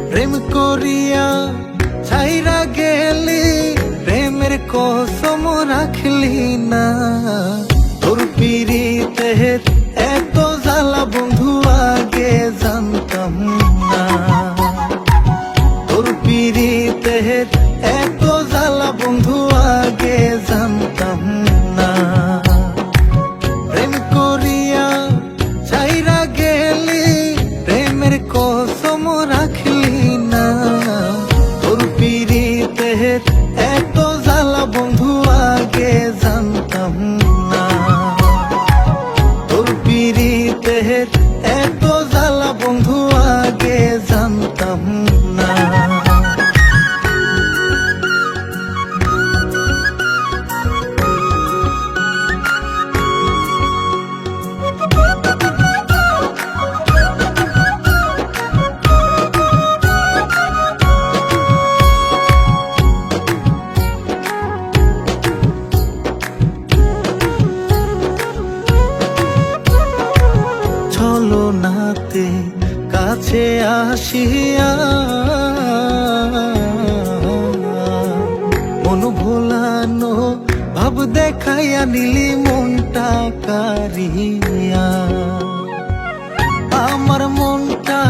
প্রেম করিয়া ছাইরা গেলি, প্রেমের কসম রাখলি না। তোর পিরিতের এত জ্বালা বন্ধু আগে জানতাম না। তোর পিরিতের এত জ্বালা বন্ধু আগে জানতাম না। প্রেম করিয়া ছাইরা গেলি, প্রেমের কসম রাখলি না। তোর পিরিতের এত জ্বালা বন্ধু আগে জানতাম না। তোর পিরিতের এত জ্বালা বন্ধু আগে জানতাম না। চলো নাতে কাছে আসিয়া, মন ভোলানো ভাব দেখাইয়া নিলি মনটা কারিয়া। আমার মনটা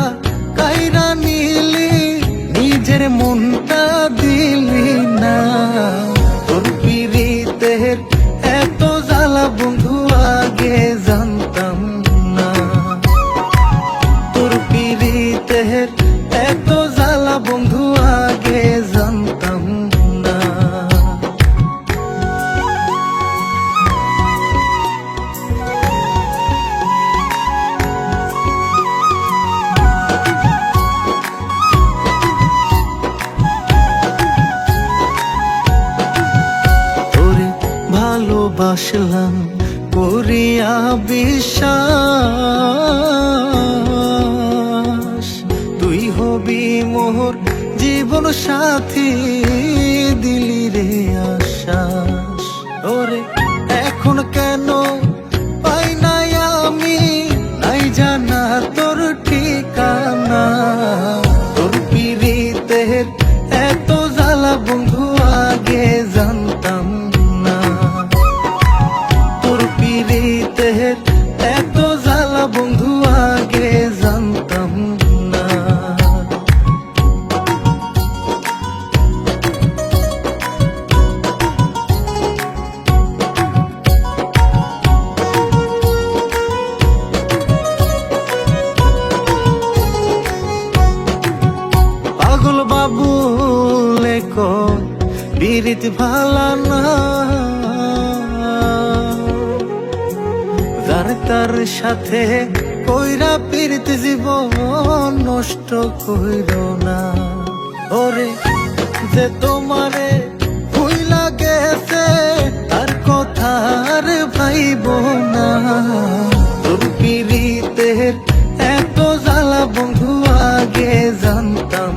কাইরা নিলি, নিজের মনটা দিলি না। তোর পিরিতের এত জ্বালা বন্ধু আগে জানতাম না। তোর পিরিতের এত জ্বালা বন্ধু আগে জানতাম না। তোরে ভালোবাসলাম করিয়া বিশ্বাস, তুই হবি মোর জীবন সাথী, দিলি রে আশ্বাস। ওরে এখন কেন পাই নাই আমি, নাই জানা তোর ঠিকানা। তোর পিরিতের এত জ্বালা বন্ধু আগে জানতাম না। তোর পিরিতের এত জ্বালা বন্ধু আগে জানতাম না। পাগল বাবু লেখো পিরিত ভালা না, যার তার সাথে কইরা পিরিত জীবন নষ্ট কইর না। ওরে যে তোমারে ভুইলা গেছে, তার কথা আর ভাইব না। তোর পিরিতের এত জ্বালা বন্ধু আগে জানতাম